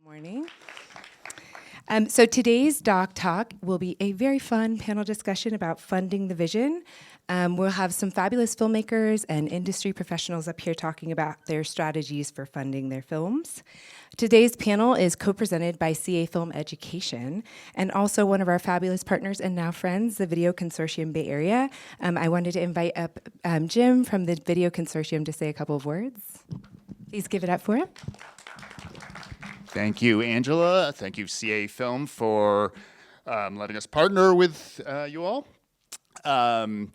Morning. So today's Doc Talk will be a very fun panel discussion about funding the vision. We'll have some fabulous filmmakers and industry professionals up here talking about their strategies for funding their films. Today's panel is co-presented by CA Film Education and also one of our fabulous partners and now friends, the Video Consortium Bay Area. I wanted to invite up Jim from the Video Consortium to say a couple of words. Please give it up for him. Thank you, Angela. Thank you, CA Film, for letting us partner with you all. There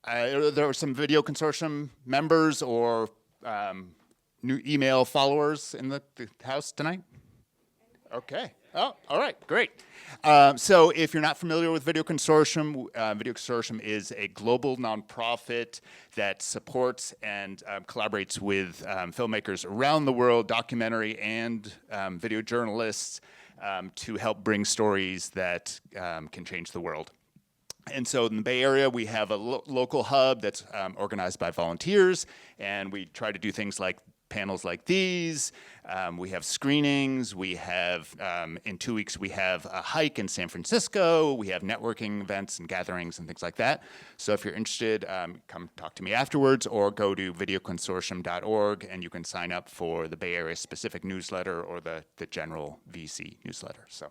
are some Video Consortium members or new email followers in the house tonight? Okay. Oh, all right, great. So if you're not familiar with Video Consortium is a global nonprofit that supports and collaborates with filmmakers around the world, documentary and video journalists, to help bring stories that can change the world. And so in the Bay Area, we have a local hub that's organized by volunteers, and we try to do things like panels like these. We have screenings. We have, in 2 weeks, we have a hike in San Francisco. We have networking events and gatherings and things like that. So if you're interested, come talk to me afterwards or go to videoconsortium.org and you can sign up for the Bay Area specific newsletter or the general VC newsletter. So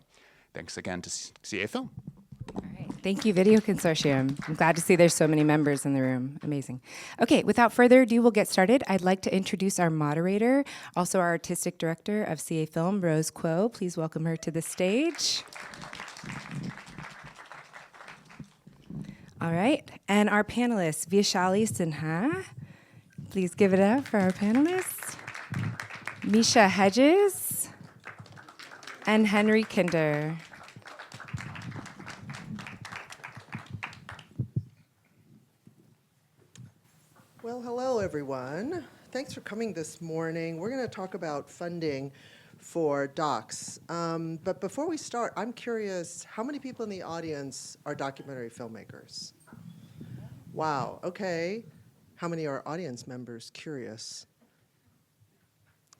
thanks again to CA Film. All right. Thank you, Video Consortium. I'm glad to see there's so many members in the room. Amazing. Okay, without further ado, we'll get started. I'd like to introduce our moderator, also our artistic director of CA Film, Rose Kuo. Please welcome her to the stage. All right, and our panelists, Vaishali Sinha. Please give it up for our panelists. Mischa Hedges and Henry Kinder. Well, hello, everyone. Thanks for coming this morning. We're going to talk about funding for docs. But before we start, I'm curious, how many people in the audience are documentary filmmakers? Wow, okay. How many are audience members? Curious.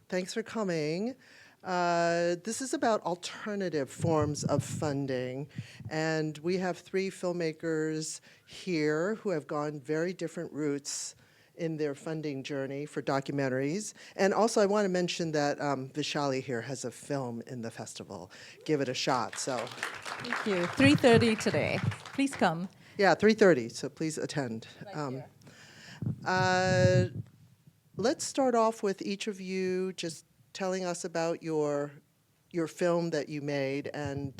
Thanks for coming. This is about alternative forms of funding, and we have 3 filmmakers here who have gone very different routes in their funding journey for documentaries. And also I want to mention that Vaishali here has a film in the festival. Give it a shot. So, thank you. 3:30 today. Please come. Yeah, 3:30, so please attend. Let's start off with each of you just telling us about your film that you made and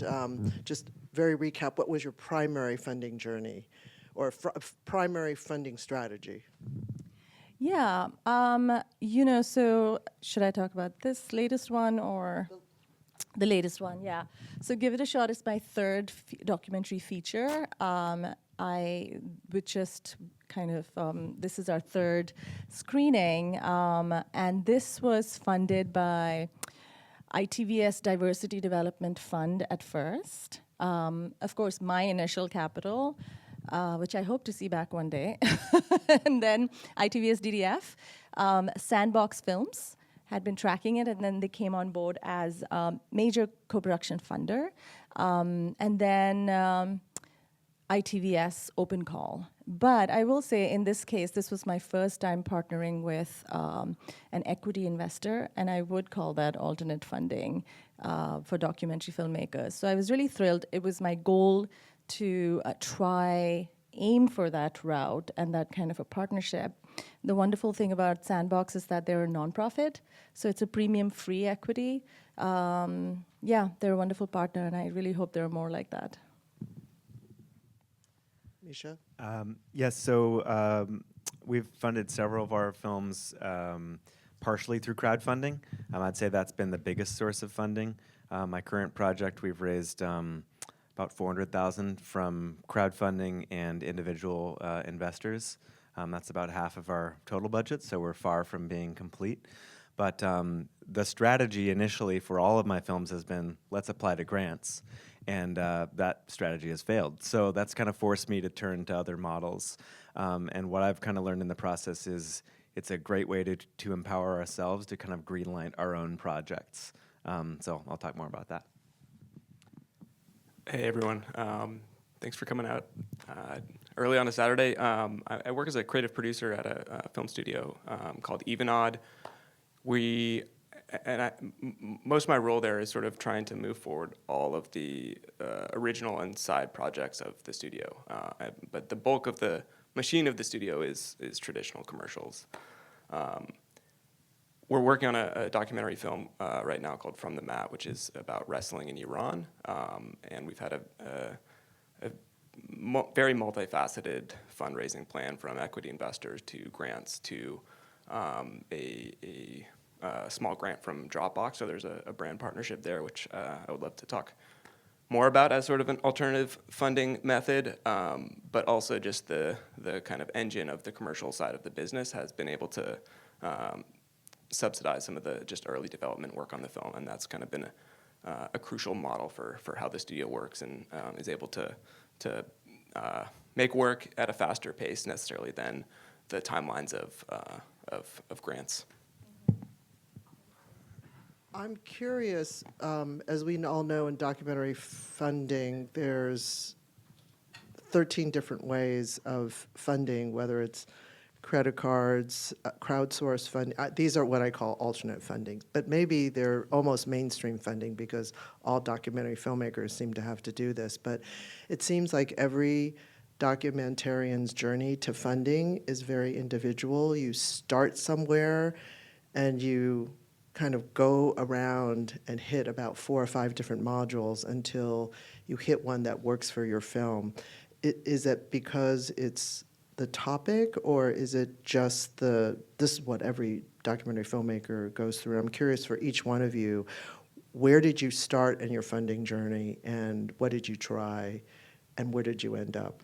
just very recap, what was your primary funding journey or primary funding strategy? Yeah, so should I talk about this latest one or the latest one? Yeah. So Give It a Shot is my third documentary feature. This is our third screening, and this was funded by ITVS Diversity Development Fund at first. Of course, my initial capital, which I hope to see back one day. And then ITVS DDF, Sandbox Films had been tracking it, and then they came on board as major co-production funder. And then ITVS Open Call. But I will say, in this case, this was my first time partnering with an equity investor, and I would call that alternate funding for documentary filmmakers. So I was really thrilled. It was my goal to aim for that route and that kind of a partnership. The wonderful thing about Sandbox is that they're a nonprofit, so it's a premium free equity. They're a wonderful partner, and I really hope there are more like that. Mischa? Yes, so we've funded several of our films partially through crowdfunding. I'd say that's been the biggest source of funding. My current project, we've raised about $400,000 from crowdfunding and individual investors. That's about half of our total budget, so we're far from being complete. But the strategy initially for all of my films has been, let's apply to grants. And that strategy has failed. So that's kind of forced me to turn to other models. And what I've kind of learned in the process is it's a great way to empower ourselves to kind of greenlight our own projects. So I'll talk more about that. Hey everyone, thanks for coming out early on a Saturday. I work as a creative producer at a film studio called Evenod. Most of my role there is sort of trying to move forward all of the original and side projects of the studio. But the bulk of the machine of the studio is traditional commercials. We're working on a documentary film right now called From the Mat, which is about wrestling in Iran. And we've had a very multifaceted fundraising plan, from equity investors to grants to a small grant from Dropbox. So there's a brand partnership there, which I would love to talk more about as sort of an alternative funding method, but also just the kind of engine of the commercial side of the business has been able to subsidize some of the just early development work on the film, and that's kind of been a crucial model for how the studio works and is able to make work at a faster pace necessarily than the timelines of grants. I'm curious, as we all know, in documentary funding, there's 13 different ways of funding, whether it's credit cards, crowdsource funding. These are what I call alternate funding, but maybe they're almost mainstream funding because all documentary filmmakers seem to have to do this. But it seems like every documentarian's journey to funding is very individual. You start somewhere and you kind of go around and hit about 4 or 5 different modules until you hit one that works for your film. Is it because it's the topic, or is it just this is what every documentary filmmaker goes through? I'm curious for each one of you, where did you start in your funding journey, and what did you try, and where did you end up?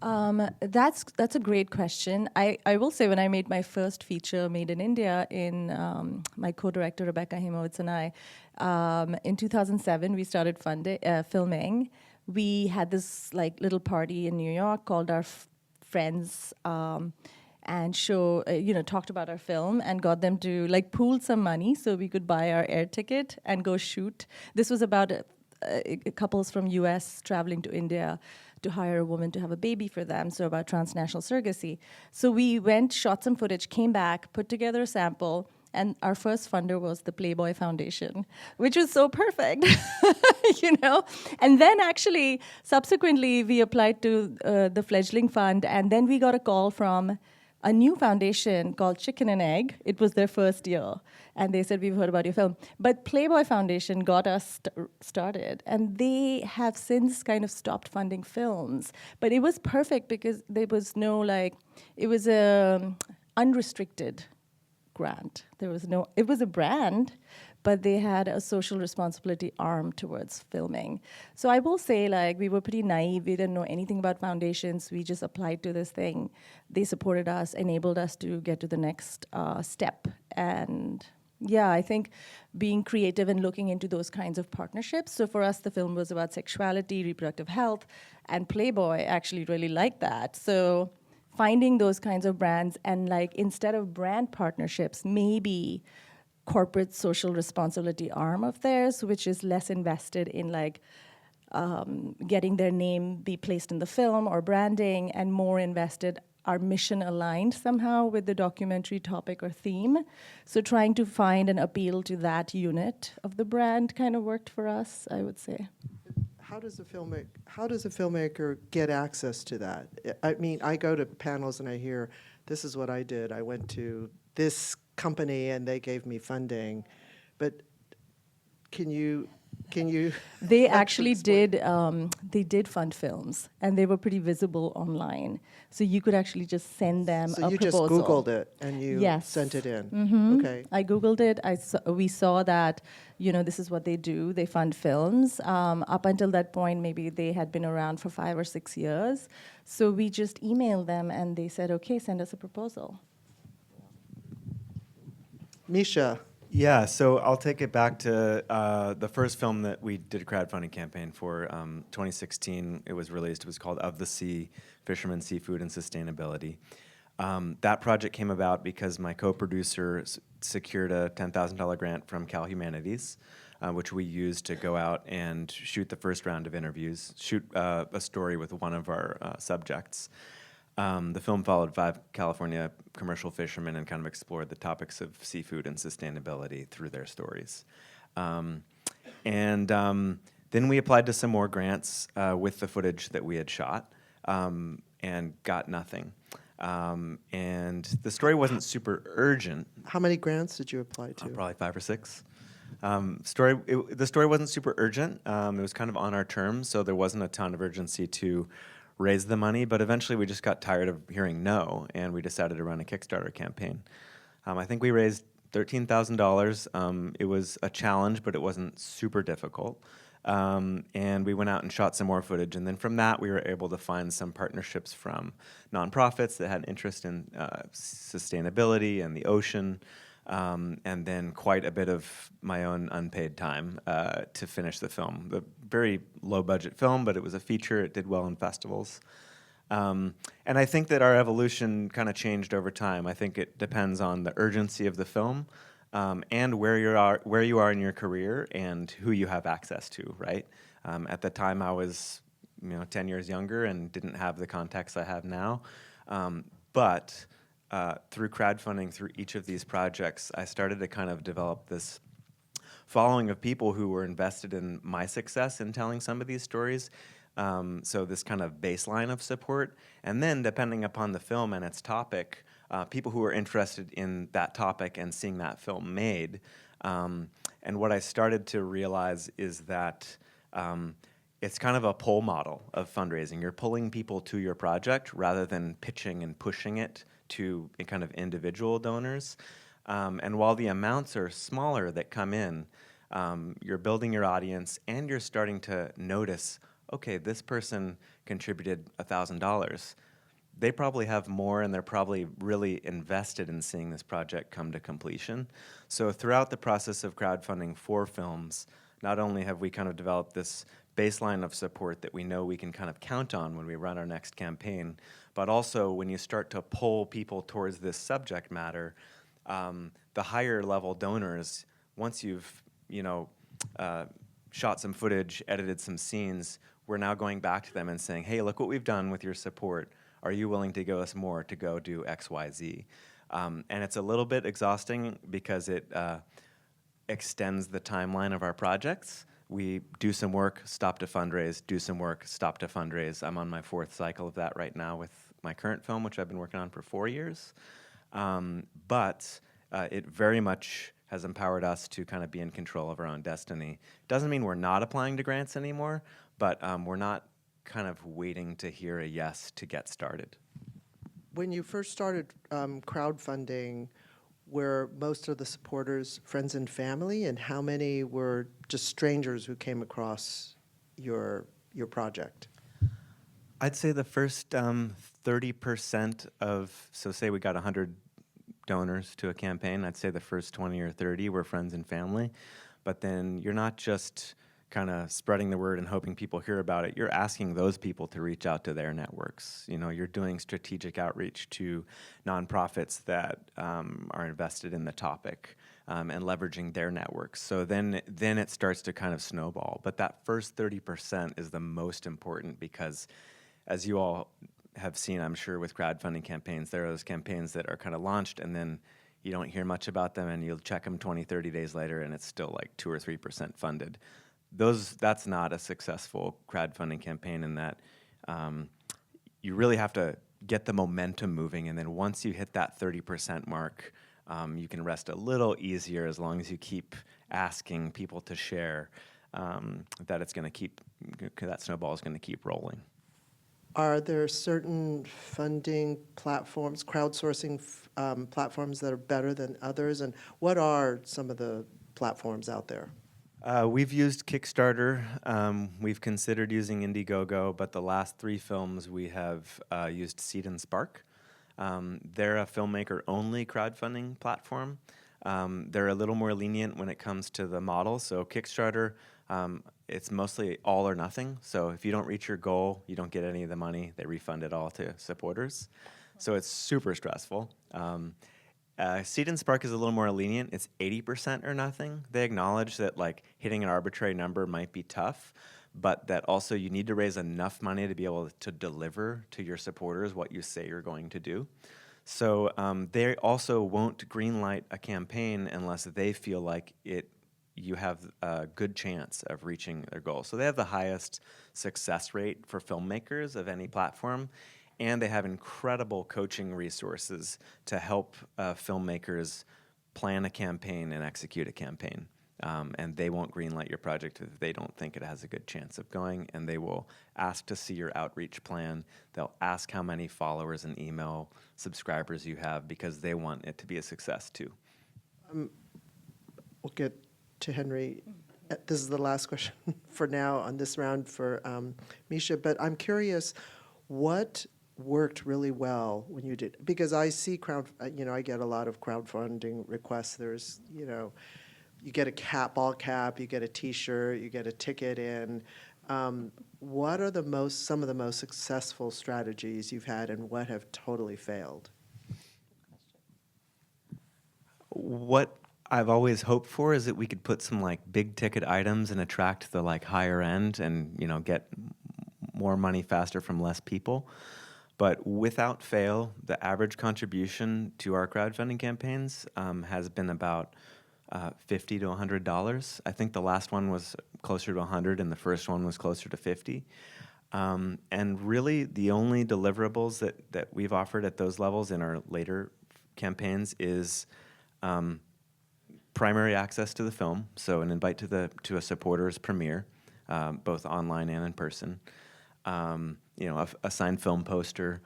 That's a great question. I will say, when I made my first feature, Made in India, in my co-director Rebecca Himowitz and I, in 2007 we started filming. We had this little party in New York, called our friends, and talked about our film and got them to pool some money so we could buy our air ticket and go shoot. This was about couples from US traveling to India to hire a woman to have a baby for them, so about transnational surrogacy. So we went, shot some footage, came back, put together a sample, and our first funder was the Playboy Foundation, which was so perfect, And then actually, subsequently, we applied to the fledgling fund, and then we got a call from a new foundation called Chicken and Egg. It was their first year, and they said, we've heard about your film. But Playboy Foundation got us started, and they have since kind of stopped funding films. But it was perfect because there was no, it was a unrestricted grant. It was a brand, but they had a social responsibility arm towards filming. So I will say, we were pretty naive. We didn't know anything about foundations. We just applied to this thing. They supported us, enabled us to get to the next step. And yeah, I think being creative and looking into those kinds of partnerships. So for us, the film was about sexuality, reproductive health, and Playboy actually really liked that. So finding those kinds of brands and instead of brand partnerships, maybe corporate social responsibility arm of theirs, which is less invested in getting their name be placed in the film or branding, and more invested, our mission aligned somehow with the documentary topic or theme. So trying to find an appeal to that unit of the brand kind of worked for us, I would say. How does a filmmaker get access to that? I mean, I go to panels and I hear, this is what I did. I went to this company and they gave me funding. But can you They actually did. They did fund films, and they were pretty visible online. So you could actually just send them a proposal. So you just Googled it and you sent it in. Mm-hmm. Okay. I Googled it. We saw that, this is what they do. They fund films. Up until that point, maybe they had been around for 5 or 6 years. So we just emailed them, and they said, okay, send us a proposal. Mischa. Yeah, so I'll take it back to the first film that we did a crowdfunding campaign for, 2016. It was released. It was called Of the Sea, Fishermen, Seafood, and Sustainability. That project came about because my co-producer secured a $10,000 grant from Cal Humanities, which we used to go out and shoot the first round of interviews, shoot a story with one of our subjects. The film followed 5 California commercial fishermen and kind of explored the topics of seafood and sustainability through their stories. Then we applied to some more grants with the footage that we had shot and got nothing. And the story wasn't super urgent. How many grants did you apply to? Probably 5 or 6. The story wasn't super urgent. It was kind of on our terms, so there wasn't a ton of urgency to raise the money. But eventually, we just got tired of hearing no, and we decided to run a Kickstarter campaign. I think we raised $13,000. It was a challenge, but it wasn't super difficult. And we went out and shot some more footage. And then from that, we were able to find some partnerships from nonprofits that had interest in sustainability and the ocean, and then quite a bit of my own unpaid time to finish the film. The very low-budget film, but it was a feature. It did well in festivals. And I think that our evolution kind of changed over time. I think it depends on the urgency of the film, and where you are in your career and who you have access to, right? At the time, I was 10 years younger and didn't have the context I have now. But through crowdfunding, through each of these projects, I started to kind of develop this following of people who were invested in my success in telling some of these stories. So this kind of baseline of support. And then, depending upon the film and its topic, people who are interested in that topic and seeing that film made. And what I started to realize is that it's kind of a pull model of fundraising. You're pulling people to your project rather than pitching and pushing it to kind of individual donors. And while the amounts are smaller that come in, you're building your audience and you're starting to notice, okay, this person contributed $1,000. They probably have more, and they're probably really invested in seeing this project come to completion. So throughout the process of crowdfunding for films, not only have we kind of developed this baseline of support that we know we can kind of count on when we run our next campaign, but also when you start to pull people towards this subject matter, the higher level donors, once you've shot some footage, edited some scenes, we're now going back to them and saying, hey, look what we've done with your support. Are you willing to give us more to go do X, Y, Z? And it's a little bit exhausting because it extends the timeline of our projects. We do some work, stop to fundraise, do some work, stop to fundraise. I'm on my 4th cycle of that right now with my current film, which I've been working on for 4 years. But it very much has empowered us to kind of be in control of our own destiny. Doesn't mean we're not applying to grants anymore, but we're not kind of waiting to hear a yes to get started. When you first started crowdfunding, were most of the supporters friends and family, and how many were just strangers who came across your project? I'd say the first 30% of, so say we got 100 donors to a campaign, I'd say the first 20 or 30 were friends and family. But then you're not just kind of spreading the word and hoping people hear about it. You're asking those people to reach out to their networks. You're doing strategic outreach to nonprofits that are invested in the topic and leveraging their networks. So then it starts to kind of snowball. But that first 30% is the most important because, as you all have seen, I'm sure, with crowdfunding campaigns, there are those campaigns that are kind of launched and then you don't hear much about them and you'll check them 20, 30 days later and it's still like 2 or 3% funded. That's not a successful crowdfunding campaign in that you really have to get the momentum moving, and then once you hit that 30% mark, you can rest a little easier as long as you keep asking people to share, that snowball is going to keep rolling. Are there certain funding platforms, crowdsourcing platforms that are better than others, and what are some of the platforms out there? We've used Kickstarter. We've considered using Indiegogo, but the last 3 films we have used Seed and Spark. They're a filmmaker-only crowdfunding platform. They're a little more lenient when it comes to the model. So Kickstarter, it's mostly all or nothing. So if you don't reach your goal, you don't get any of the money. They refund it all to supporters. So it's super stressful. Seed and Spark is a little more lenient. It's 80% or nothing. They acknowledge that like hitting an arbitrary number might be tough, but that also you need to raise enough money to be able to deliver to your supporters what you say you're going to do. So they also won't greenlight a campaign unless they feel like you have a good chance of reaching their goal. So they have the highest success rate for filmmakers of any platform, and they have incredible coaching resources to help filmmakers plan a campaign and execute a campaign. And they won't greenlight your project if they don't think it has a good chance of going, and they will ask to see your outreach plan. They'll ask how many followers and email subscribers you have because they want it to be a success too. We'll get to Henry. This is the last question for now on this round for Mischa, but I'm curious, what worked really well when you did? Because I see I get a lot of crowdfunding requests. There's, you get a ball cap, you get a T-shirt, you get a ticket in. What are some of the most successful strategies you've had, and what have totally failed? What I've always hoped for is that we could put some like big ticket items and attract the like higher end and get more money faster from less people. But without fail, the average contribution to our crowdfunding campaigns has been about $50 to $100. I think the last one was closer to 100 and the first one was closer to 50. And really the only deliverables that we've offered at those levels in our later campaigns is primary access to the film, so an invite to a supporter's premiere, both online and in person. A signed film poster,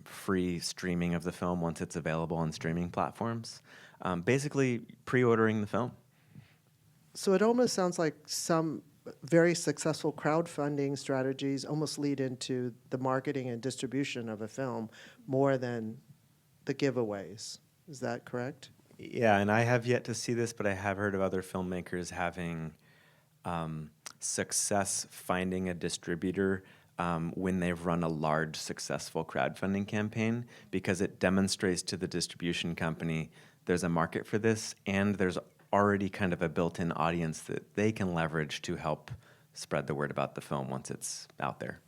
free streaming of the film once it's available on streaming platforms. Basically, pre-ordering the film. So it almost sounds like some very successful crowdfunding strategies almost lead into the marketing and distribution of a film more than the giveaways. Is that correct? Yeah, and I have yet to see this, but I have heard of other filmmakers having success finding a distributor when they've run a large, successful crowdfunding campaign, because it demonstrates to the distribution company there's a market for this, and there's already kind of a built-in audience that they can leverage to help spread the word about the film once it's out there.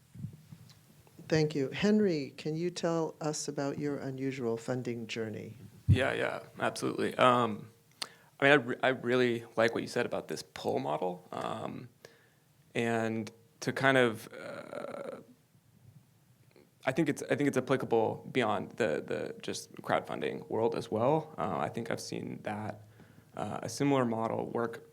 Thank you. Henry, can you tell us about your unusual funding journey? Yeah, absolutely. I really like what you said about this pull model, and to kind of, I think it's applicable beyond the just crowdfunding world as well. I think I've seen that a similar model work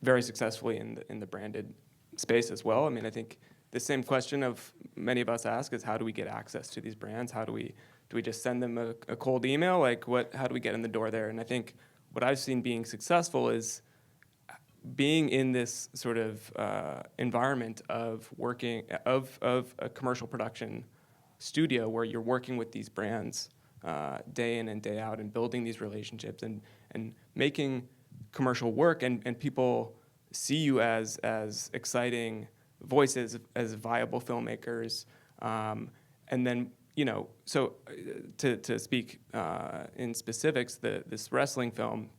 very successfully in the branded space as well. I mean, I think the same question of many of us ask is, how do we get access to these brands? How do we just send them a cold email? Like, how do we get in the door there? And I think what I've seen being successful is being in this sort of environment of working of a commercial production studio where you're working with these brands day in and day out and building these relationships and making commercial work, and people see you as exciting voices, as viable filmmakers, and then so to speak in specifics, this wrestling film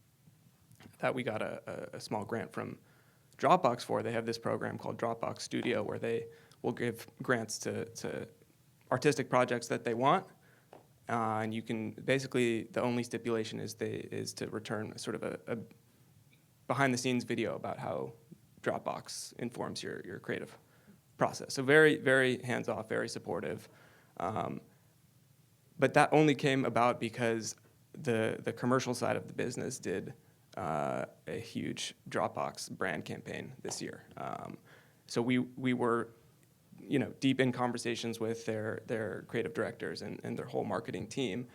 that we got a small grant from Dropbox for. They have this program called Dropbox Studio where they will give grants to artistic projects that they want, and you can basically, the only stipulation is to return sort of a behind-the-scenes video about how Dropbox informs your creative process. So very, very hands-off, very supportive. But that only came about because the commercial side of the business did a huge Dropbox brand campaign this year. So we were deep in conversations with their creative directors and their whole marketing team.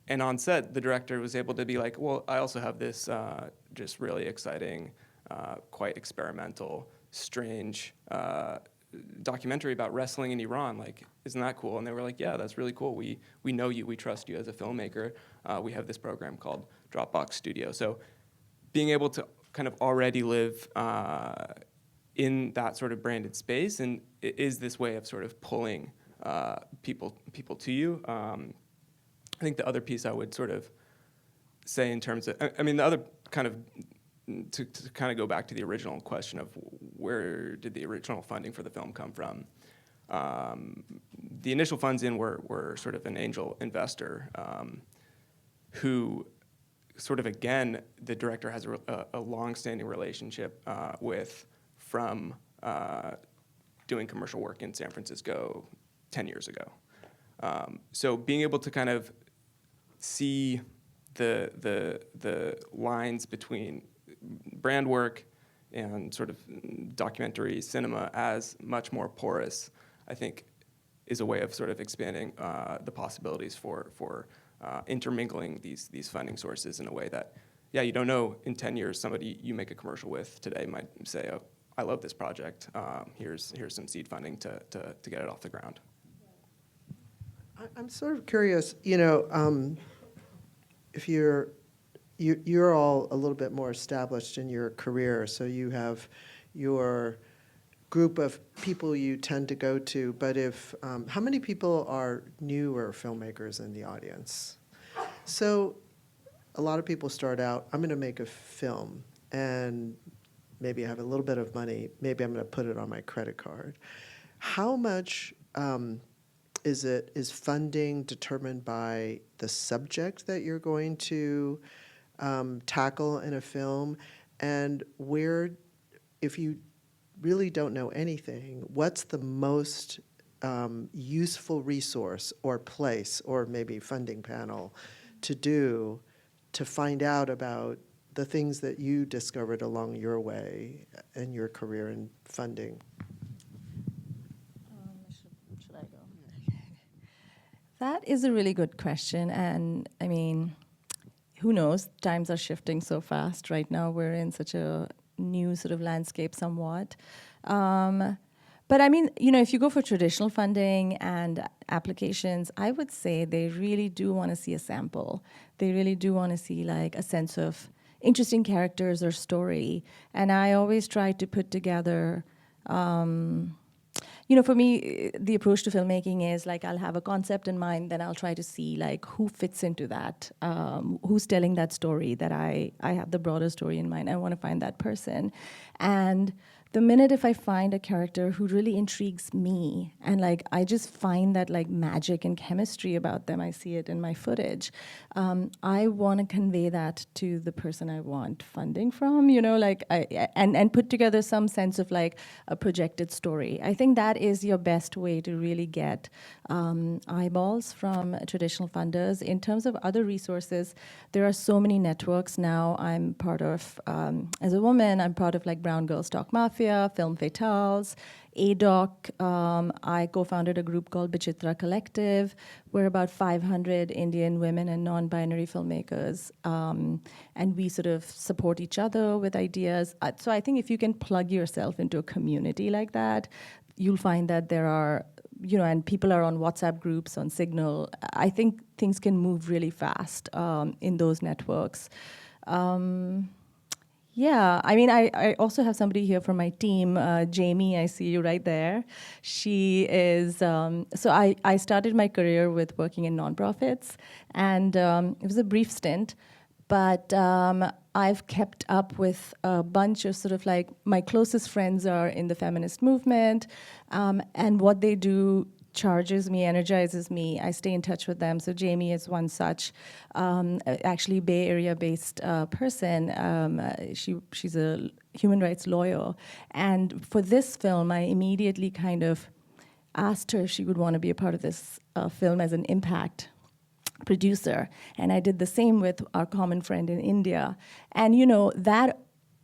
And on set, the director was able to be like, well, I also have this just really exciting, quite experimental, strange documentary about wrestling in Iran. Like, isn't that cool? And they were like, yeah, that's really cool. We know you. We trust you as a filmmaker. We have this program called Dropbox Studio. So being able to kind of already live in that sort of branded space and is this way of sort of pulling people to you. I think the other piece I would sort of say in terms of, I mean, the other kind of, to kind of go back to the original question of where did the original funding for the film come from? The initial funds in were sort of an angel investor who sort of, again, the director has a long-standing relationship with from doing commercial work in San Francisco 10 years ago. So being able to kind of see the lines between brand work and sort of documentary cinema as much more porous, I think, is a way of sort of expanding the possibilities for intermingling these funding sources in a way that, yeah, you don't know in 10 years somebody you make a commercial with today might say, oh, I love this project. Here's some seed funding to get it off the ground. I'm sort of curious, if you're all a little bit more established in your career, so you have your group of people you tend to go to, but if, how many people are newer filmmakers in the audience? So a lot of people start out, I'm gonna make a film, and maybe I have a little bit of money, maybe I'm gonna put it on my credit card. How much is funding determined by the subject that you're going to tackle in a film? And where, if you really don't know anything, what's the most useful resource or place or maybe funding panel to do to find out about the things that you discovered along your way in your career in funding? Should I go? That is a really good question, and I mean, who knows? Times are shifting so fast. Right now, we're in such a new sort of landscape somewhat. But I mean, if you go for traditional funding and applications, I would say they really do want to see a sample. They really do want to see like a sense of interesting characters or story. And I always try to put together, for me, the approach to filmmaking is like I'll have a concept in mind, then I'll try to see like who fits into that, who's telling that story that I have the broader story in mind. I want to find that person. And the minute if I find a character who really intrigues me and like I just find that like magic and chemistry about them, I see it in my footage, I want to convey that to the person I want funding from, and put together some sense of like a projected story. I think that is your best way to really get eyeballs from traditional funders. In terms of other resources, there are so many networks now. I'm part of, as a woman, I'm part of like Brown Girls Talk Mafia, Film Fatales, ADOC. I co-founded a group called Bitchitra Collective. We're about 500 Indian women and non-binary filmmakers, and we sort of support each other with ideas. So I think if you can plug yourself into a community like that, you'll find that there are, and people are on WhatsApp groups, on Signal. I think things can move really fast in those networks. Yeah, I mean, I also have somebody here from my team, Jamie, I see you right there. She is, so I started my career with working in nonprofits, and it was a brief stint, but I've kept up with a bunch of sort of like, my closest friends are in the feminist movement, and what they do charges me, energizes me. I stay in touch with them. So Jamie is one such, actually Bay Area-based person. She's a human rights lawyer. And for this film, I immediately kind of asked her if she would want to be a part of this film as an impact producer. And I did the same with our common friend in India. And that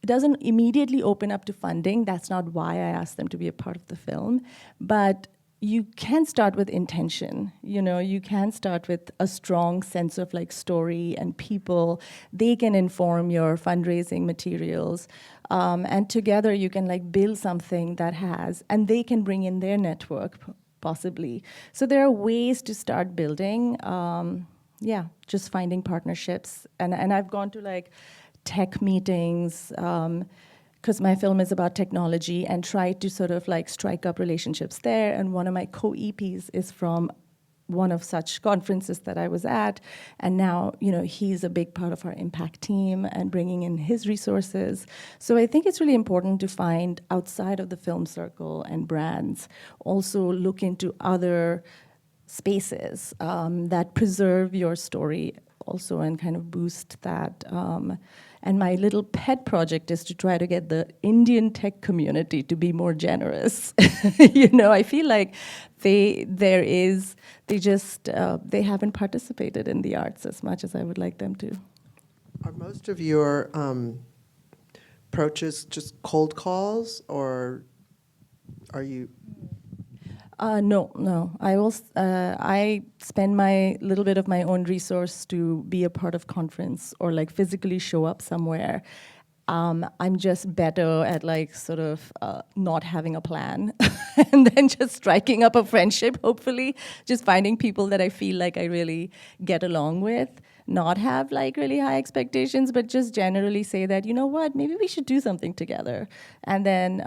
doesn't immediately open up to funding. That's not why I asked them to be a part of the film. But you can start with intention, you can start with a strong sense of like story and people. They can inform your fundraising materials. And together you can like build something that has, and they can bring in their network possibly. So there are ways to start building, just finding partnerships. And I've gone to like tech meetings, because my film is about technology, and tried to sort of like strike up relationships there. And one of my co-EPs is from one of such conferences that I was at, and now, you know, he's a big part of our impact team and bringing in his resources. So I think it's really important to find outside of the film circle and brands, also look into other spaces that preserve your story also and kind of boost that. And my little pet project is to try to get the Indian tech community to be more generous. You know, I feel like they haven't participated in the arts as much as I would like them to. Are most of your approaches just cold calls, or are you? No. I spend my little bit of my own resource to be a part of conference or like physically show up somewhere. I'm just better at like sort of not having a plan and then just striking up a friendship, hopefully, just finding people that I feel like I really get along with, not have like really high expectations, but just generally say that, you know what, maybe we should do something together, and then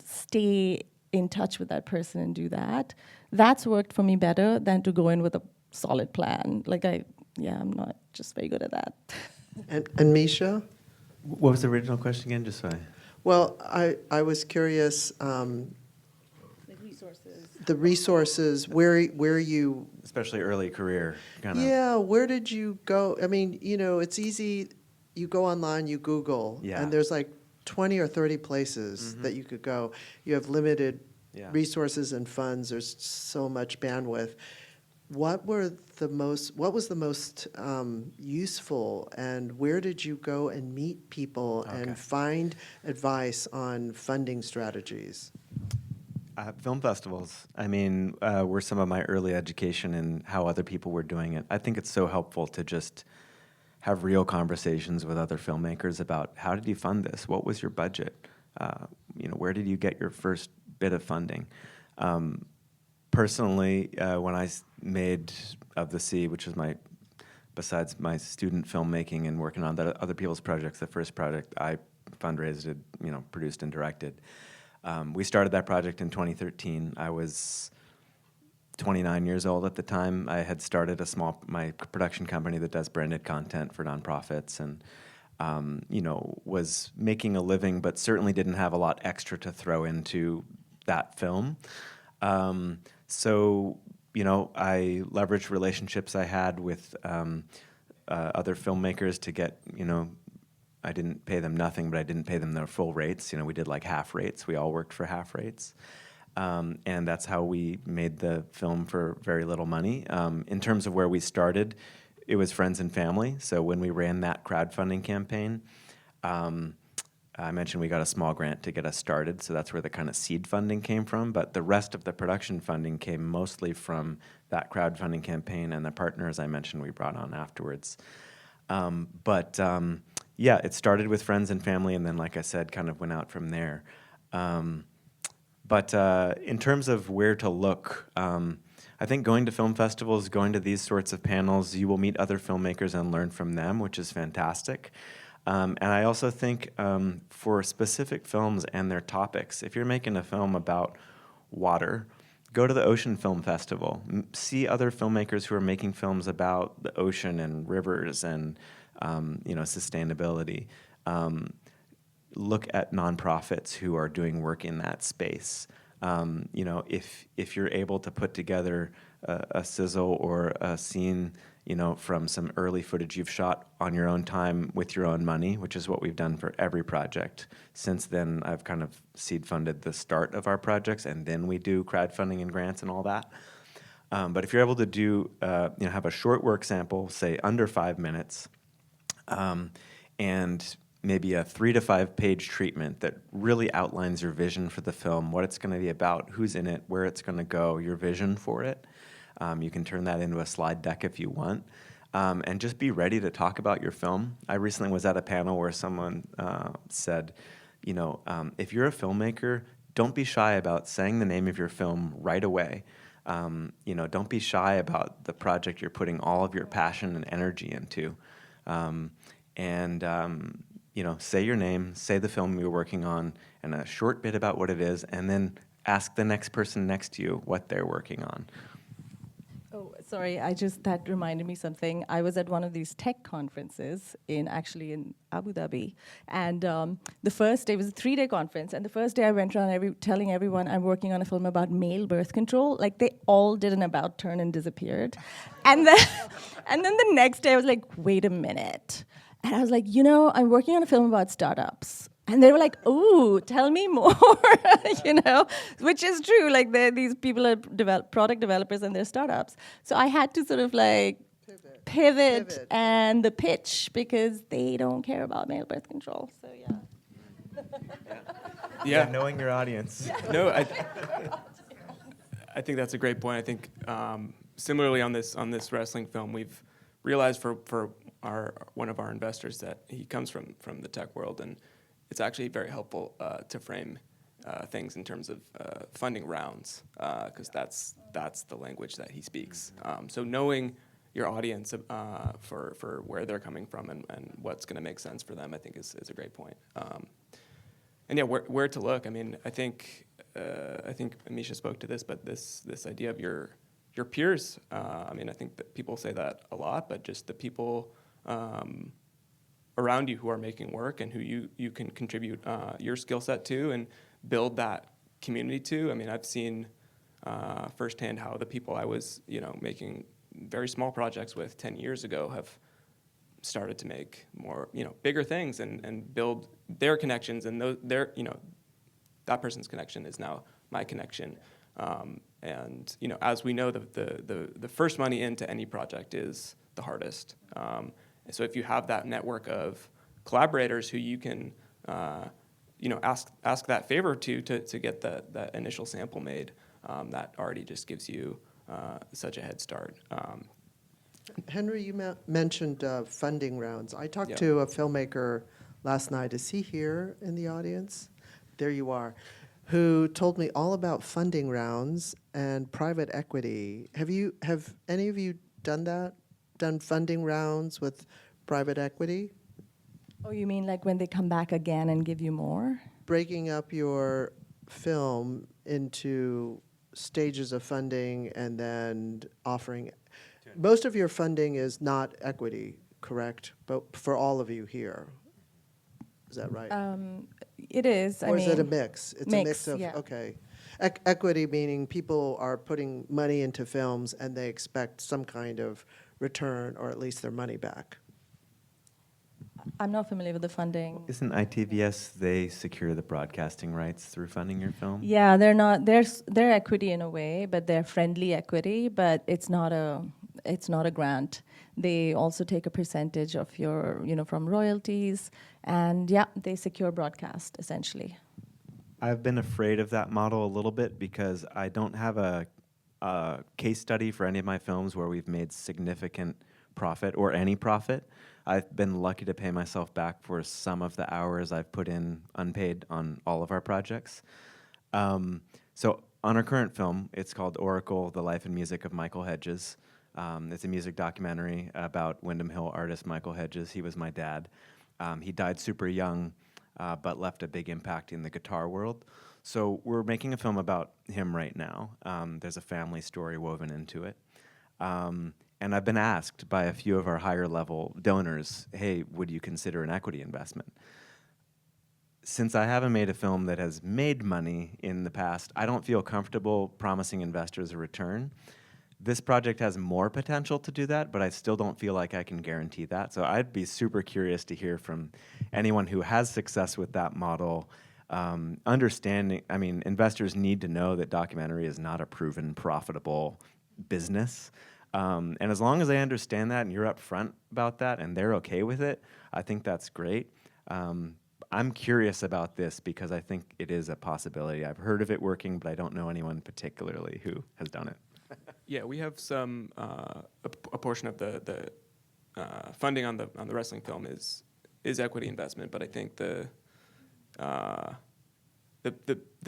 stay in touch with that person and do that. That's worked for me better than to go in with a solid plan. I'm not just very good at that. And Mischa? What was the original question again? Just so Well, I was curious, the resources, where you... especially early career, kind of. Yeah, where did you go? I mean, you know, it's easy. You go online, you Google, Yeah. and there's like 20 or 30 places that you could go. You have limited resources and funds. There's so much bandwidth. What was the most useful, and where did you go and meet people and find advice on funding strategies? Film festivals, I mean, were some of my early education in how other people were doing it. I think it's so helpful to just have real conversations with other filmmakers about how did you fund this? What was your budget? Where did you get your first bit of funding? Personally, when I made Of the Sea, which was besides my student filmmaking and working on other people's projects, the first project I fundraised, produced and directed. We started that project in 2013. I was 29 years old at the time. I had started my production company that does branded content for nonprofits, and was making a living, but certainly didn't have a lot extra to throw into that film. So I leveraged relationships I had with other filmmakers to get, I didn't pay them nothing, but I didn't pay them their full rates. We did like half rates. We all worked for half rates. And that's how we made the film for very little money. In terms of where we started, it was friends and family. So when we ran that crowdfunding campaign, I mentioned we got a small grant to get us started, so that's where the kind of seed funding came from. But the rest of the production funding came mostly from that crowdfunding campaign and the partners I mentioned we brought on afterwards. It started with friends and family, and then, like I said, kind of went out from there. But in terms of where to look, I think going to film festivals, going to these sorts of panels, you will meet other filmmakers and learn from them, which is fantastic. And I also think for specific films and their topics, if you're making a film about water, go to the Ocean Film Festival. See other filmmakers who are making films about the ocean and rivers and sustainability. Look at nonprofits who are doing work in that space. If you're able to put together a sizzle or a scene, from some early footage you've shot on your own time with your own money, which is what we've done for every project. Since then, I've kind of seed funded the start of our projects, and then we do crowdfunding and grants and all that. But if you're able to do, have a short work sample, say under 5 minutes, and maybe a 3 to 5 page treatment that really outlines your vision for the film, what it's going to be about, who's in it, where it's going to go, your vision for it. You can turn that into a slide deck if you want. And just be ready to talk about your film. I recently was at a panel where someone said, if you're a filmmaker, don't be shy about saying the name of your film right away. Don't be shy about the project you're putting all of your passion and energy into. say your name, say the film you're working on, and a short bit about what it is, and then ask the next person next to you what they're working on. Oh, sorry, that reminded me something. I was at one of these tech conferences in Abu Dhabi, and the first day was a 3-day conference, and the first day I went around telling everyone I'm working on a film about male birth control. Like, they all did an about turn and disappeared. And then, and then the next day I was like, wait a minute. And I was like, I'm working on a film about startups. And they were like, ooh, tell me more, which is true. Like, these people are product developers and they're startups. So I had to sort of like pivot and the pitch, because they don't care about male birth control. So Yeah, knowing your audience. No, I think that's a great point. I think similarly on this wrestling film, we've realized for one of our investors that he comes from the tech world, and it's actually very helpful to frame things in terms of funding rounds, because that's the language that he speaks. So knowing your audience for where they're coming from and what's going to make sense for them, I think is a great point. And yeah, where to look? I mean, I think Mischa spoke to this, but this idea of your peers. I mean, I think that people say that a lot, but just the people around you who are making work and who you can contribute your skill set to and build that community to. I mean, I've seen firsthand how the people I was, making very small projects with 10 years ago have started to make more, bigger things and build their connections, and that person's connection is now my connection. And as we know, the first money into any project is the hardest. And so if you have that network of collaborators who you can, ask that favor to get that initial sample made, that already just gives you such a head start. Henry, you mentioned funding rounds. I talked Yeah. to a filmmaker last night. Is he here in the audience? There you are. Who told me all about funding rounds and private equity. Have any of you done that? Done funding rounds with private equity? Oh, you mean like when they come back again and give you more? Breaking up your film into stages of funding and then offering. Most of your funding is not equity, correct? But for all of you here, is that right? It is. Or is it a mix? It's a mix of, yeah. okay. Equity meaning people are putting money into films and they expect some kind of return or at least their money back. I'm not familiar with the funding. Isn't ITVS, they secure the broadcasting rights through funding your film? Yeah, they're equity in a way, but they're friendly equity, but it's not a grant. They also take a percentage of your, from royalties, and yeah, they secure broadcast essentially. I've been afraid of that model a little bit because I don't have a case study for any of my films where we've made significant profit or any profit. I've been lucky to pay myself back for some of the hours I've put in unpaid on all of our projects. So on our current film, it's called Oracle, The Life and Music of Michael Hedges. It's a music documentary about Windham Hill artist Michael Hedges. He was my dad. He died super young, but left a big impact in the guitar world. So we're making a film about him right now. There's a family story woven into it. And I've been asked by a few of our higher level donors, hey, would you consider an equity investment? Since I haven't made a film that has made money in the past, I don't feel comfortable promising investors a return. This project has more potential to do that, but I still don't feel like I can guarantee that. So I'd be super curious to hear from anyone who has success with that model. Investors need to know that documentary is not a proven profitable business. And as long as they understand that and you're upfront about that and they're okay with it, I think that's great. I'm curious about this because I think it is a possibility. I've heard of it working, but I don't know anyone particularly who has done it. Yeah, we have some a portion of the funding on the wrestling film is equity investment, but I think the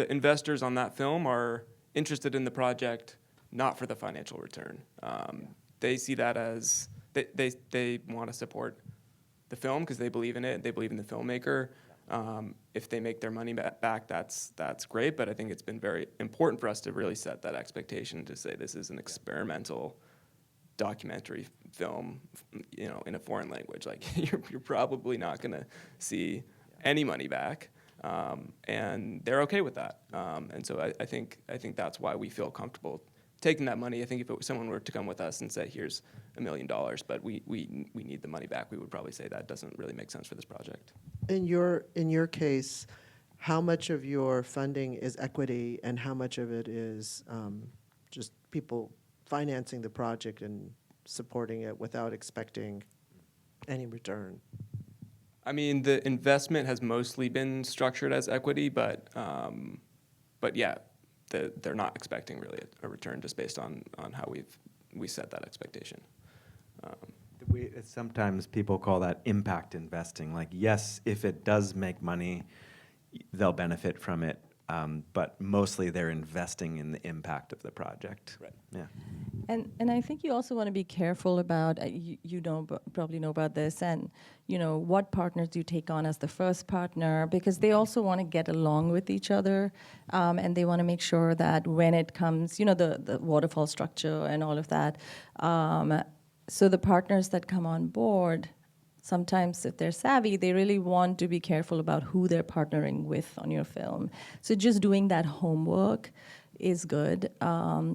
investors on that film are interested in the project not for the financial return. They see that as they want to support the film because they believe in it, they believe in the filmmaker. If they make their money back, that's great. But I think it's been very important for us to really set that expectation to say this is an experimental documentary film, in a foreign language. Like you're probably not going to see any money back, and they're okay with that. And so I think that's why we feel comfortable taking that money. I think if someone were to come with us and say, here's $1 million, but we need the money back, we would probably say that doesn't really make sense for this project. In your case, how much of your funding is equity and how much of it is just people financing the project and supporting it without expecting any return? I mean, the investment has mostly been structured as equity, but yeah, they're not expecting really a return just based on how we set that expectation. Sometimes people call that impact investing. Like, yes, if it does make money, they'll benefit from it, but mostly they're investing in the impact of the project. Right. Yeah. And I think you also want to be careful about, probably know about this, and what partners do you take on as the first partner, because they also want to get along with each other, and they want to make sure that when it comes, the waterfall structure and all of that, so the partners that come on board, sometimes if they're savvy, they really want to be careful about who they're partnering with on your film. So just doing that homework is good,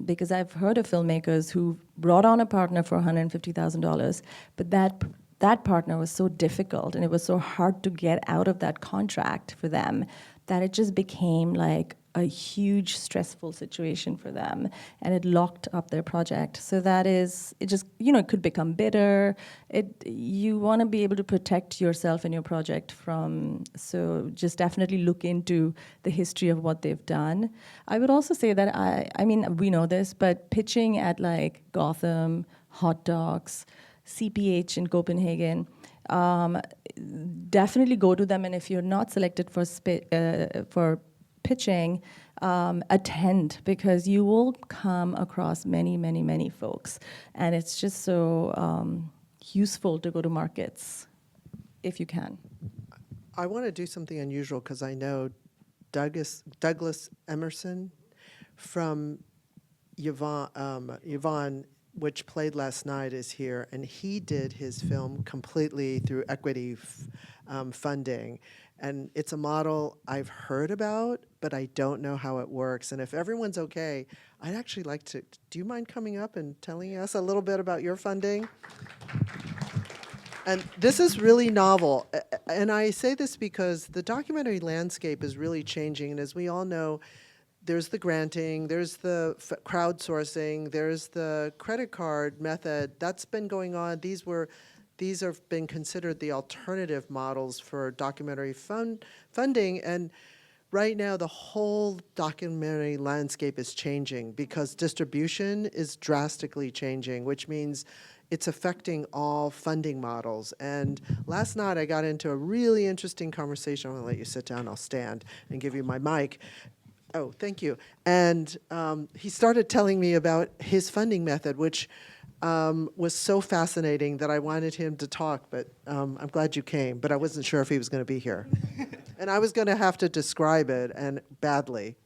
because I've heard of filmmakers who brought on a partner for $150,000, but that partner was so difficult and it was so hard to get out of that contract for them that it just became like a huge stressful situation for them, and it locked up their project. So that is, it just, it could become bitter. You want to be able to protect yourself and your project from, so just definitely look into the history of what they've done. I would also say that, I mean, we know this, but pitching at like Gotham, Hot Docs, CPH in Copenhagen, definitely go to them, and if you're not selected for pitching, attend, because you will come across many, many, many folks, and it's just so useful to go to markets if you can. I want to do something unusual because I know Douglas Emerson from Yvonne, which played last night, is here, and he did his film completely through equity funding. And it's a model I've heard about, but I don't know how it works. And if everyone's okay, I'd actually like to, do you mind coming up and telling us a little bit about your funding? And this is really novel. And I say this because the documentary landscape is really changing. And as we all know, there's the granting, there's the crowdsourcing, there's the credit card method. That's been going on. These have been considered the alternative models for documentary funding, and right now the whole documentary landscape is changing because distribution is drastically changing, which means it's affecting all funding models. And last night I got into a really interesting conversation. I'm gonna let you sit down, I'll stand and give you my mic. Oh, thank you. And he started telling me about his funding method, which was so fascinating that I wanted him to talk, but I'm glad you came, but I wasn't sure if he was going to be here. And I was going to have to describe it, and badly.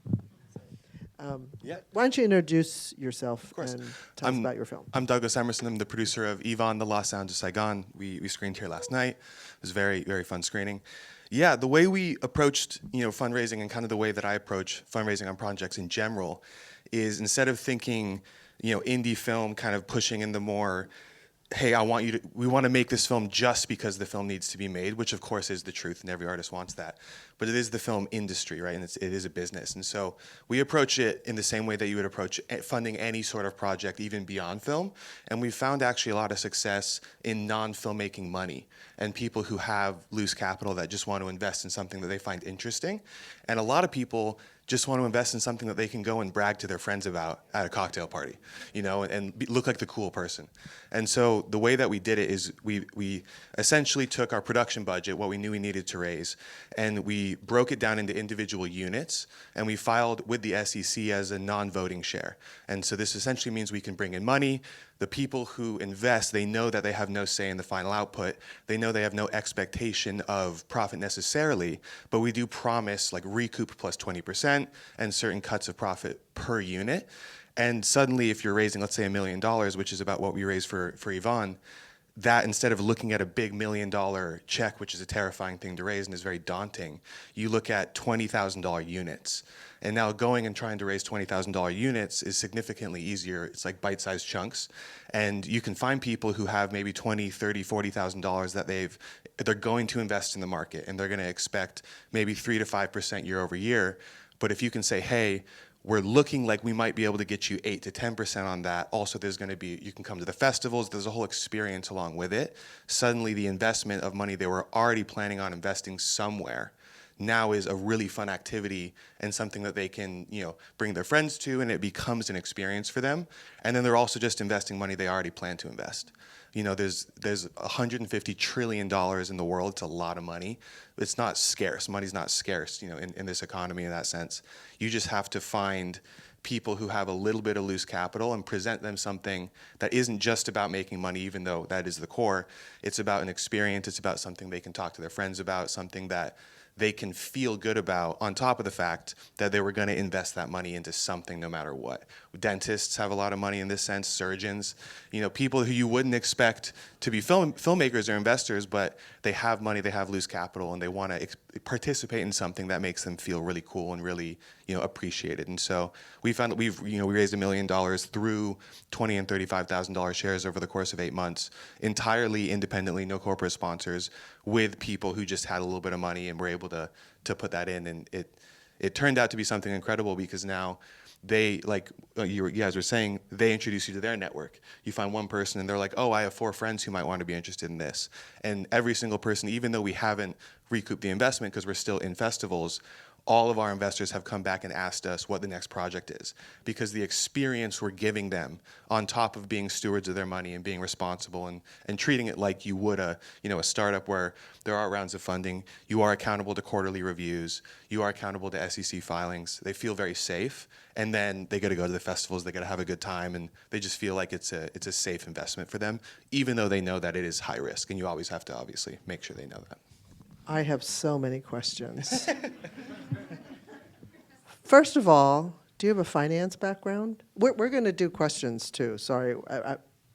Yeah. Why don't you introduce yourself Of course. and tell us about your film? I'm Douglas Emerson. I'm the producer of Yvonne, The Lost Sounds of Saigon. We screened here last night. It was a very, very fun screening. Yeah, the way we approached fundraising, and kind of the way that I approach fundraising on projects in general, is instead of thinking indie film kind of pushing in the more, hey, we want to make this film just because the film needs to be made, which of course is the truth, and every artist wants that. But it is the film industry, right? And it is a business. And so we approach it in the same way that you would approach funding any sort of project, even beyond film. And we've found actually a lot of success in non-filmmaking money and people who have loose capital that just want to invest in something that they find interesting. And a lot of people just want to invest in something that they can go and brag to their friends about at a cocktail party, you know, and look like the cool person. And so the way that we did it is we essentially took our production budget, what we knew we needed to raise, and we broke it down into individual units, and we filed with the SEC as a non-voting share. And so this essentially means we can bring in money. The people who invest, they know that they have no say in the final output. They know they have no expectation of profit necessarily, but we do promise like recoup plus 20% and certain cuts of profit per unit. And suddenly if you're raising, let's say $1 million, which is about what we raised for Yvonne, that instead of looking at a big $1 million check, which is a terrifying thing to raise and is very daunting, you look at $20,000 units. And now going and trying to raise $20,000 units is significantly easier. It's like bite-sized chunks. And you can find people who have maybe $20,000, $30,000, $40,000 that they're going to invest in the market, and they're going to expect maybe 3 to 5% year over year. But if you can say, hey, we're looking like we might be able to get you 8 to 10% on that. Also, there's going to be, you can come to the festivals, there's a whole experience along with it. Suddenly the investment of money they were already planning on investing somewhere now is a really fun activity and something that they can, you know, bring their friends to, and it becomes an experience for them. And then they're also just investing money they already plan to invest. You know, there's $150 trillion in the world. It's a lot of money. It's not scarce. Money's not scarce, you know, in this economy in that sense. You just have to find people who have a little bit of loose capital and present them something that isn't just about making money, even though that is the core. It's about an experience. It's about something they can talk to their friends about, something that they can feel good about, on top of the fact that they were going to invest that money into something no matter what. Dentists have a lot of money in this sense, surgeons, you know, people who you wouldn't expect to be filmmakers or investors, but they have money, they have loose capital, and they want to participate in something that makes them feel really cool and really, you know, appreciated. And so we found that we raised $1 million through $20,000 and $35,000 shares over the course of 8 months, entirely independently, no corporate sponsors, with people who just had a little bit of money and were able to put that in. And it turned out to be something incredible, because now they, like you guys were saying, they introduce you to their network. You find one person and they're like, oh, I have 4 friends who might want to be interested in this. And every single person, even though we haven't recouped the investment because we're still in festivals, all of our investors have come back and asked us what the next project is, because the experience we're giving them, on top of being stewards of their money and being responsible and treating it like you would a startup where there are rounds of funding, you are accountable to quarterly reviews, you are accountable to SEC filings, they feel very safe, and then they get to go to the festivals, they get to have a good time, and they just feel like it's a safe investment for them, even though they know that it is high risk, and you always have to obviously make sure they know that. I have so many questions. First of all, do you have a finance background? We're going to do questions too, sorry,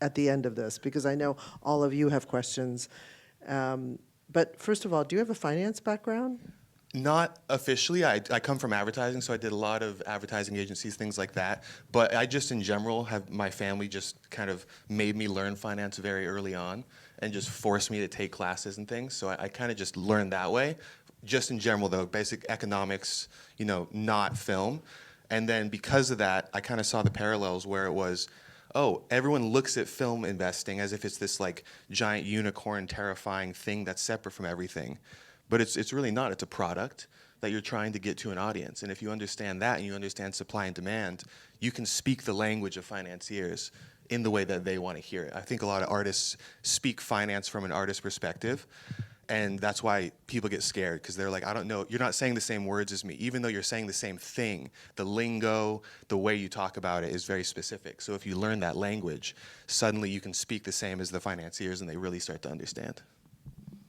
at the end of this, because I know all of you have questions. But first of all, do you have a finance background? Not officially. I come from advertising, so I did a lot of advertising agencies, things like that. But I just in general have, my family just kind of made me learn finance very early on and just forced me to take classes and things. So I kind of just learned that way. Just in general though, basic economics, you know, not film. And then because of that, I kind of saw the parallels where it was, oh, everyone looks at film investing as if it's this like giant unicorn terrifying thing that's separate from everything. But it's really not. It's a product that you're trying to get to an audience. And if you understand that and you understand supply and demand, you can speak the language of financiers in the way that they want to hear it. I think a lot of artists speak finance from an artist perspective, and that's why people get scared, because they're like, I don't know, you're not saying the same words as me, even though you're saying the same thing. The lingo, the way you talk about it is very specific. So if you learn that language, suddenly you can speak the same as the financiers, and they really start to understand.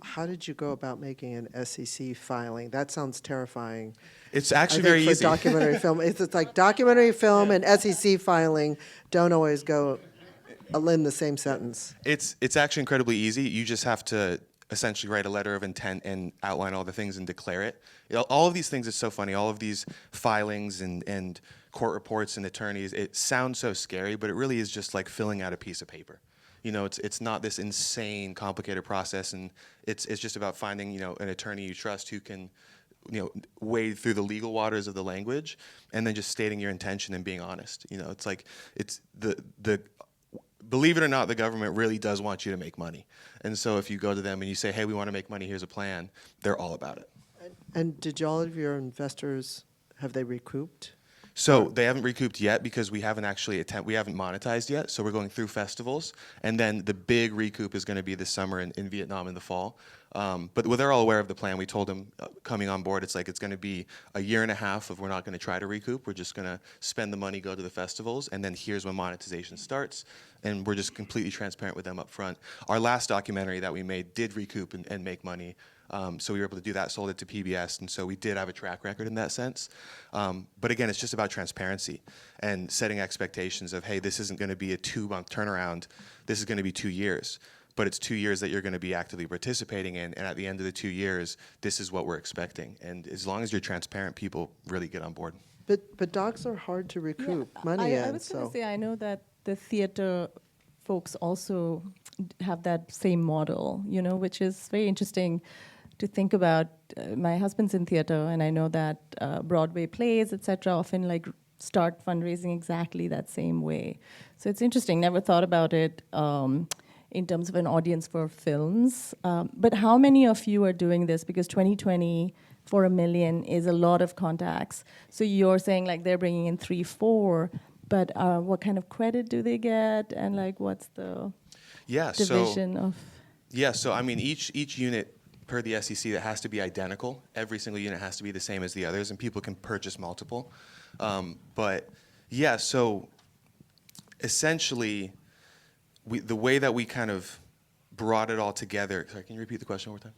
How did you go about making an SEC filing? That sounds terrifying. It's actually I think very for easy. documentary film, it's like documentary film and SEC filing don't always go in the same sentence. It's actually incredibly easy. You just have to essentially write a letter of intent and outline all the things and declare it. You know, all of these things is so funny. All of these filings and court reports and attorneys, it sounds so scary, but it really is just like filling out a piece of paper. You know, it's not this insane, complicated process, and it's just about finding, you know, an attorney you trust who can, you know, wade through the legal waters of the language, and then just stating your intention and being honest. You know, it's like, it's the believe it or not, the government really does want you to make money. And so if you go to them and you say, hey, we want to make money, here's a plan, they're all about it. And did all of your investors Have they recouped? So they haven't recouped yet because we haven't monetized yet. So we're going through festivals, and then the big recoup is going to be this summer in Vietnam in the fall. But they're all aware of the plan. We told them coming on board, it's going to be a year and a half of we're not going to try to recoup. We're just going to spend the money, go to the festivals, and then here's when monetization starts. And we're just completely transparent with them up front. Our last documentary that we made did recoup and make money. So we were able to do that, sold it to PBS, and so we did have a track record in that sense. But again, it's just about transparency and setting expectations of, hey, this isn't going to be a 2-month turnaround. This is going to be 2 years. But it's 2 years that you're going to be actively participating in, and at the end of the 2 years, this is what we're expecting. And as long as you're transparent, people really get on board. But docs are hard to recoup money in. I was going to say, I know that the theater folks also have that same model, which is very interesting to think about. My husband's in theater, and I know that Broadway plays, etc., often start fundraising exactly that same way. So it's interesting. Never thought about it in terms of an audience for films. But how many of you are doing this? Because 2020 for $1 million is a lot of contacts. So you're saying they're bringing in 3, 4, but what kind of credit do they get, and what's the division of? Yeah. So I mean, each unit per the SEC that has to be identical. Every single unit has to be the same as the others, and people can purchase multiple. But yeah, so essentially, the way that we kind of brought it all together. Sorry, can you repeat the question one more time?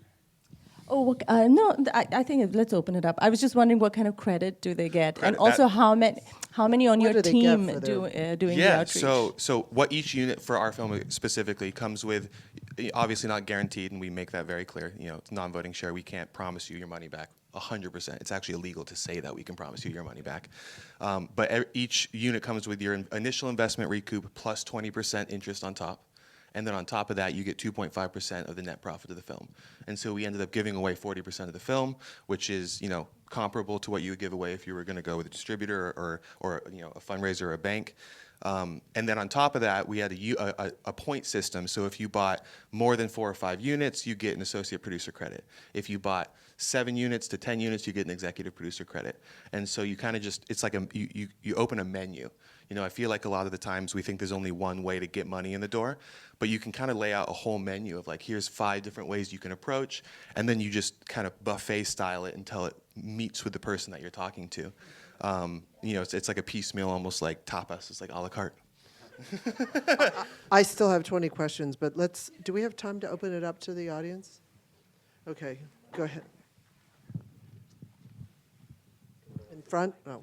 Oh, no, I think let's open it up. I was just wondering what kind of credit do they get, and also how many on your team doing the outreach? So what each unit for our film specifically comes with, obviously not guaranteed, and we make that very clear. It's non-voting share. We can't promise you your money back 100%. It's actually illegal to say that we can promise you your money back. But each unit comes with your initial investment recoup plus 20% interest on top. And then on top of that, you get 2.5% of the net profit of the film. And so we ended up giving away 40% of the film, which is, comparable to what you would give away if you were going to go with a distributor or a fundraiser or a bank. And then on top of that, we had a point system. So if you bought more than 4 or 5 units, you get an associate producer credit. If you bought 7 units to 10 units, you get an executive producer credit. And so you kind of it's like you open a menu. I feel like a lot of the times we think there's only one way to get money in the door, but you can kind of lay out a whole menu of here's 5 different ways you can approach, and then you just kind of buffet style it until it meets with the person that you're talking to. It's like a piecemeal, almost like tapas. It's like a la carte. I still have 20 questions, but do we have time to open it up to the audience? Okay, go ahead. In front? Oh.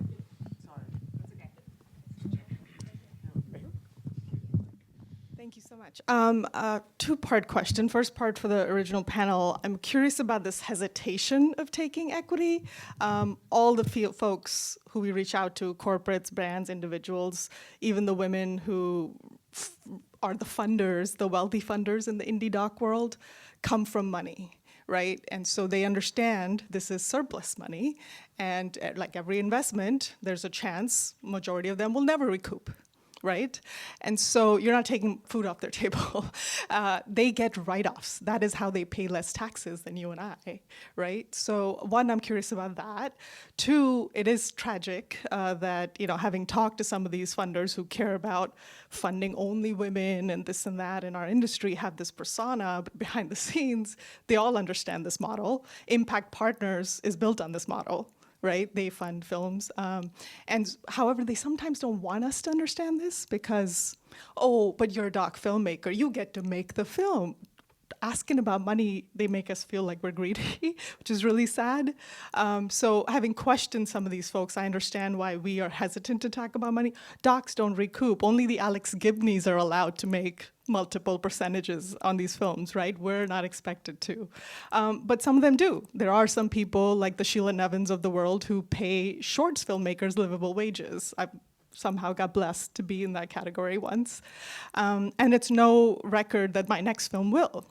Thank you so much. 2-part question. First part for the original panel. I'm curious about this hesitation of taking equity. All the field folks who we reach out to, corporates, brands, individuals, even the women who are the funders, the wealthy funders in the indie doc world, come from money, right? And so they understand this is surplus money, and like every investment, there's a chance majority of them will never recoup. Right? And so you're not taking food off their table. They get write-offs. That is how they pay less taxes than you and I, right? So 1, I'm curious about that. 2, it is tragic that, having talked to some of these funders who care about funding only women and this and that in our industry, have this persona, but behind the scenes, they all understand this model. Impact Partners is built on this model. Right? They fund films. And however, they sometimes don't want us to understand this because, but you're a doc filmmaker, you get to make the film. Asking about money, they make us feel like we're greedy, which is really sad. So having questioned some of these folks, I understand why we are hesitant to talk about money. Docs don't recoup. Only the Alex Gibneys are allowed to make multiple percentages on these films, right? We're not expected to. But some of them do. There are some people like the Sheila Nevins of the world who pay shorts filmmakers livable wages. I've somehow got blessed to be in that category once. And it's no record that my next film will,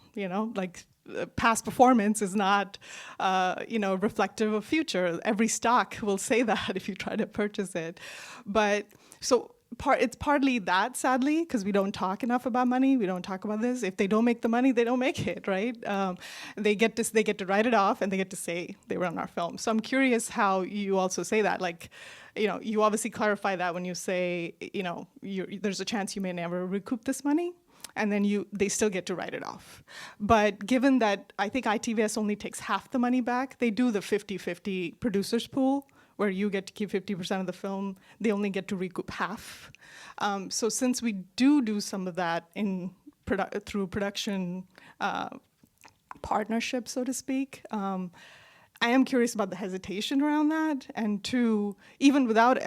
past performance is not, reflective of future. Every stock will say that if you try to purchase it. But so it's partly that, sadly, because we don't talk enough about money. We don't talk about this. If they don't make the money, they don't make it, right? They get to write it off, and they get to say they were on our film. So I'm curious how you also say that. Like, you obviously clarify that when you say, there's a chance you may never recoup this money, and then they still get to write it off. But given that I think ITVS only takes half the money back, they do the 50-50 producers pool, where you get to keep 50% of the film, they only get to recoup half. So since we do some of that through production partnership, so to speak, I am curious about the hesitation around that. And two, even without,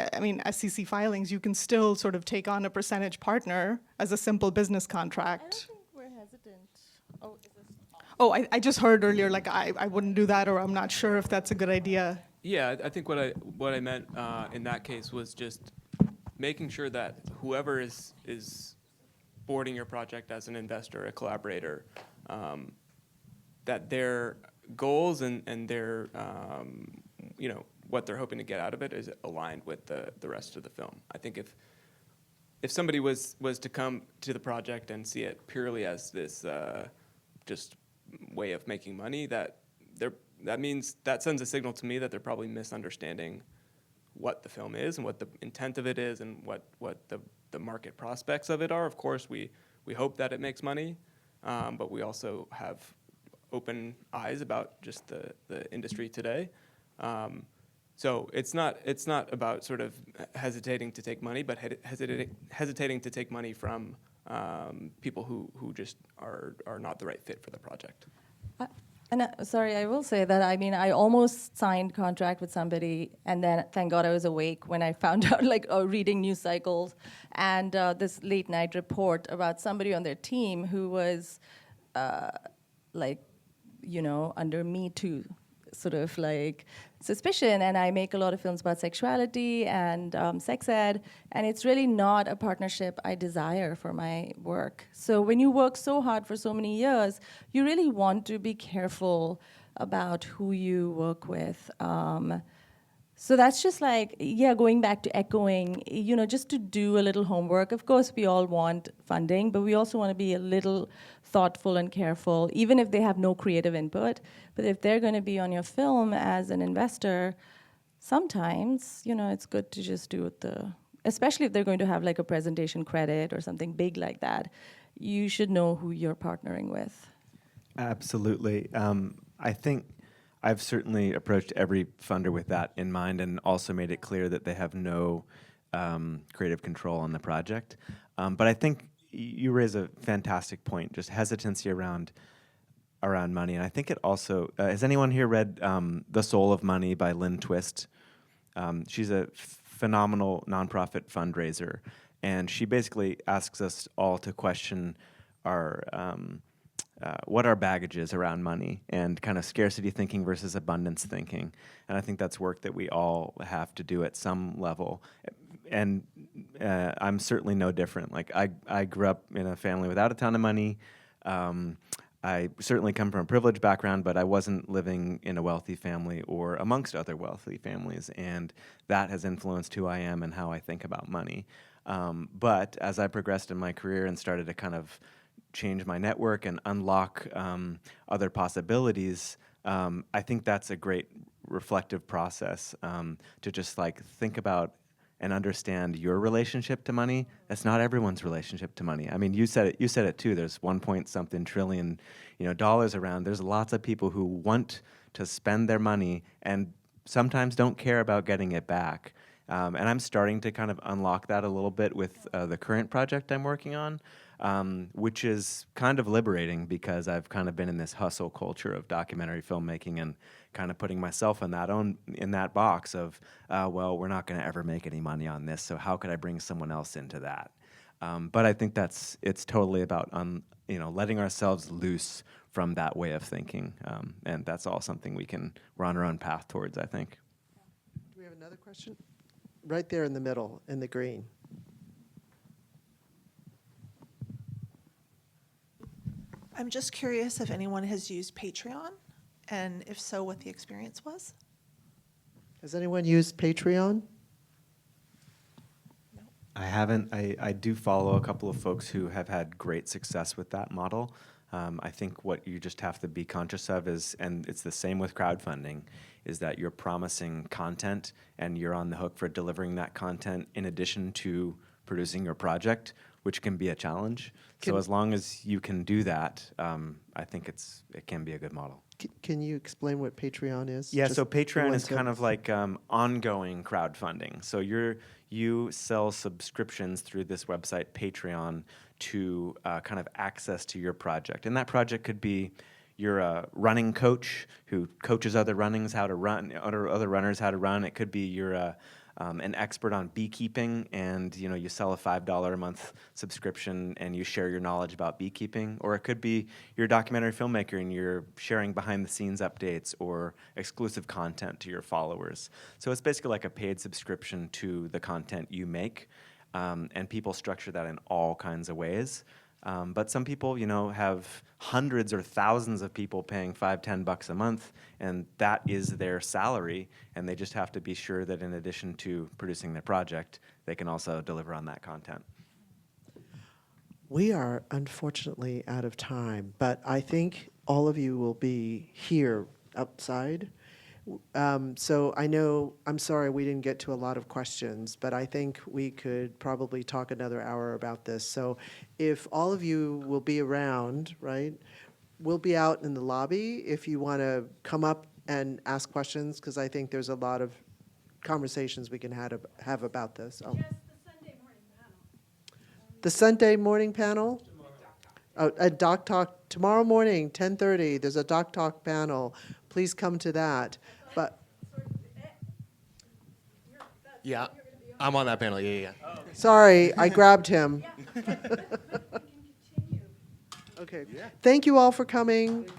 SEC filings, you can still sort of take on a percentage partner as a simple business contract. I don't think we're hesitant. Oh, is this? Oh, I just heard earlier, like I wouldn't do that, or I'm not sure if that's a good idea. Yeah, I think what I meant in that case was just making sure that whoever is boarding your project as an investor, a collaborator, that their goals and their what they're hoping to get out of it is aligned with the rest of the film. I think if somebody was to come to the project and see it purely as this just way of making money, that sends a signal to me that they're probably misunderstanding what the film is and what the intent of it is and what the market prospects of it are. Of course, we hope that it makes money, but we also have open eyes about just the industry today. So it's not about sort of hesitating to take money, but hesitating to take money from people who just are not the right fit for the project. Sorry, I will say that, I almost signed contract with somebody, and then thank God I was awake when I found out, reading news cycles, and this late night report about somebody on their team who was, under Me Too sort of suspicion, and I make a lot of films about sexuality and sex ed, and it's really not a partnership I desire for my work. So when you work so hard for so many years, you really want to be careful about who you work with. So that's just going back to echoing, just to do a little homework. Of course, we all want funding, but we also want to be a little thoughtful and careful, even if they have no creative input. But if they're going to be on your film as an investor, sometimes, it's good to just do it especially if they're going to have a presentation credit or something big like that, you should know who you're partnering with. Absolutely. I think I've certainly approached every funder with that in mind, and also made it clear that they have no creative control on the project. But I think you raise a fantastic point, just hesitancy around money. And I think it also, has anyone here read The Soul of Money by Lynn Twist? She's a phenomenal nonprofit fundraiser, and she basically asks us all to question what our baggage is around money, and kind of scarcity thinking versus abundance thinking. And I think that's work that we all have to do at some level. And I'm certainly no different. I grew up in a family without a ton of money. I certainly come from a privileged background, but I wasn't living in a wealthy family or amongst other wealthy families. And that has influenced who I am and how I think about money. But as I progressed in my career and started to kind of change my network and unlock other possibilities, I think that's a great reflective process to just think about and understand your relationship to money. That's not everyone's relationship to money. I mean, you said it too. There's 1-point-something trillion, dollars around. There's lots of people who want to spend their money and sometimes don't care about getting it back. And I'm starting to kind of unlock that a little bit with the current project I'm working on, which is kind of liberating because I've kind of been in this hustle culture of documentary filmmaking and kind of putting myself in that box of, well, we're not going to ever make any money on this, so how could I bring someone else into that? But I think it's totally about letting ourselves loose from that way of thinking, and that's all something we're on our own path towards, I think. Do we have another question? Right there in the middle, in the green. I'm just curious if anyone has used Patreon, and if so, what the experience was. Has anyone used Patreon? I haven't. I do follow a couple of folks who have had great success with that model. I think what you just have to be conscious of is, and it's the same with crowdfunding, is that you're promising content and you're on the hook for delivering that content in addition to producing your project, which can be a challenge. So as long as you can do that, I think it can be a good model. Can you explain what Patreon is? Yeah, Just so in Patreon one is kind of sentence. like ongoing crowdfunding. So you sell subscriptions through this website, Patreon, to kind of access to your project. And that project could be you're a running coach who coaches other runners how to run. It could be you're an expert on beekeeping, and you sell a $5 a month subscription and you share your knowledge about beekeeping. Or it could be you're a documentary filmmaker and you're sharing behind the scenes updates or exclusive content to your followers. So it's basically like a paid subscription to the content you make, and people structure that in all kinds of ways. But some people, have hundreds or thousands of people paying $5-10 a month, and that is their salary, and they just have to be sure that in addition to producing their project, they can also deliver on that content. We are unfortunately out of time, but I think all of you will be here outside. So I'm sorry we didn't get to a lot of questions, but I think we could probably talk another hour about this. So if all of you will be around, right, we'll be out in the lobby if you want to come up and ask questions, because I think there's a lot of conversations we can have about this. Oh. Yes, the Sunday morning panel. The Sunday morning panel? A DocTalk, tomorrow morning, 10:30, there's a DocTalk panel. Please come to that. But Yeah, I'm on that panel. Yeah. sorry, I grabbed him. Okay. Thank you all for coming.